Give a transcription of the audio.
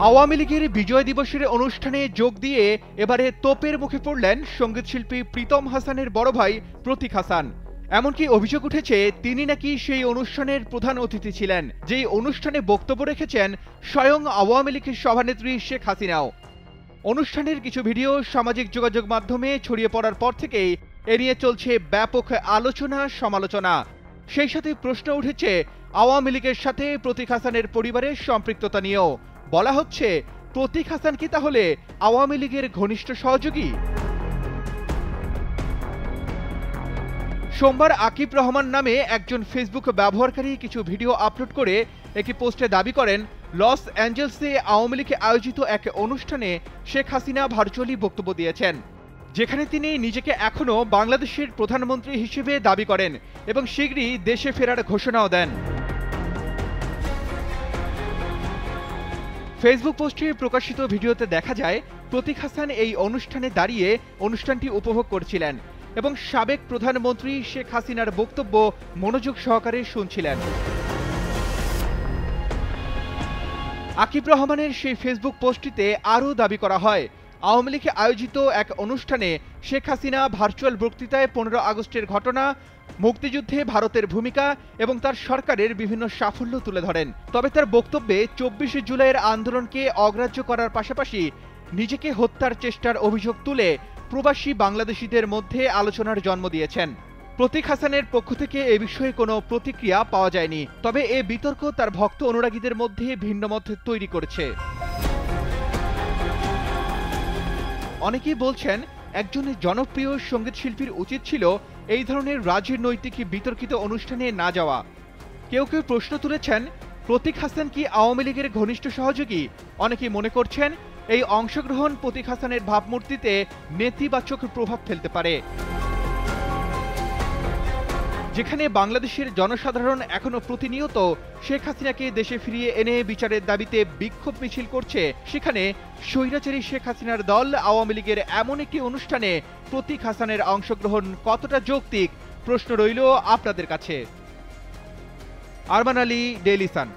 আওয়ামী লীগের বিজয় দিবসের অনুষ্ঠানে যোগ দিয়ে এবারে তোপের মুখে পড়লেন সঙ্গীতশিল্পী প্রীতম হাসানের বড় ভাই প্রতীক হাসান। এমনকি অভিযোগ উঠেছে তিনি নাকি সেই অনুষ্ঠানের প্রধান অতিথি ছিলেন, যেই অনুষ্ঠানে বক্তব্য রেখেছেন স্বয়ং আওয়ামী লীগের সভানেত্রী শেখ হাসিনাও। অনুষ্ঠানের কিছু ভিডিও সামাজিক যোগাযোগ মাধ্যমে ছড়িয়ে পড়ার পর থেকেই এ নিয়ে চলছে ব্যাপক আলোচনা সমালোচনা। সেই সাথে প্রশ্ন উঠেছে আওয়ামী লীগের সাথে প্রতীক হাসানের পরিবারের সম্পৃক্ততা নিয়েও। বলা হচ্ছে প্রতীক হাসান কি তাহলে আওয়ামী লীগের ঘনিষ্ঠ সহযোগী? সোমবার আকিব রহমান নামে একজন ফেসবুক ব্যবহারকারী কিছু ভিডিও আপলোড করে একটি পোস্টে দাবি করেন লস অ্যাঞ্জেলসে আওয়ামী লীগে আয়োজিত এক অনুষ্ঠানে শেখ হাসিনা ভার্চুয়ালি বক্তব্য দিয়েছেন, যেখানে তিনি নিজেকে এখনও বাংলাদেশের প্রধানমন্ত্রী হিসেবে দাবি করেন এবং শীঘ্রই দেশে ফেরার ঘোষণাও দেন। ফেসবুক পোস্টে প্রকাশিত ভিডিওতে দেখা যায় প্রতীক হাসান এই অনুষ্ঠানে দাঁড়িয়ে অনুষ্ঠানটি উপভোগ করছিলেন এবং সাবেক প্রধানমন্ত্রী শেখ হাসিনার বক্তব্য মনোযোগ সহকারে শুনছিলেন। আকিব রহমানের সেই ফেসবুক পোস্টটিতে আরও দাবি করা হয় আওয়ামী লীগে আয়োজিত এক অনুষ্ঠানে শেখ হাসিনা ভার্চুয়াল বক্তৃতায় 15 আগস্টের ঘটনা, মুক্তিযুদ্ধে ভারতের ভূমিকা এবং তার সরকারের বিভিন্ন সাফল্য তুলে ধরেন। তবে তার বক্তব্যে 24 জুলাইয়ের আন্দোলনকে অগ্রাহ্য করার পাশাপাশি নিজেকে হত্যার চেষ্টার অভিযোগ তুলে প্রবাসী বাংলাদেশিদের মধ্যে আলোচনার জন্ম দিয়েছেন। প্রতীক হাসানের পক্ষ থেকে এ বিষয়ে কোনো প্রতিক্রিয়া পাওয়া যায়নি, তবে এ বিতর্ক তার ভক্ত অনুরাগীদের মধ্যে ভিন্নমত তৈরি করেছে। অনেকেই বলছেন একজন জনপ্রিয় সঙ্গীতশিল্পীর উচিত ছিল এই ধরনের রাজনৈতিক বিতর্কিত অনুষ্ঠানে না যাওয়া। কেউ কেউ প্রশ্ন তুলেছেন প্রতীক হাসান কি আওয়ামী লীগের ঘনিষ্ঠ সহযোগী? অনেকেই মনে করছেন এই অংশগ্রহণ প্রতীক হাসানের ভাবমূর্তিতে নেতিবাচক প্রভাব ফেলতে পারে। যেখানে বাংলাদেশের জনসাধারণ এখনো প্রতিনিয়ত শেখ হাসিনাকে দেশে ফিরিয়ে এনে বিচারের দাবিতে বিক্ষোভ মিছিল করছে, সেখানে স্বৈরাচারী শেখ হাসিনার দল আওয়ামী লীগের এমন একটি অনুষ্ঠানে প্রতীক হাসানের অংশগ্রহণ কতটা যৌক্তিক? প্রশ্ন রইল আপনাদের কাছে। Arman Ali, Daily Sun.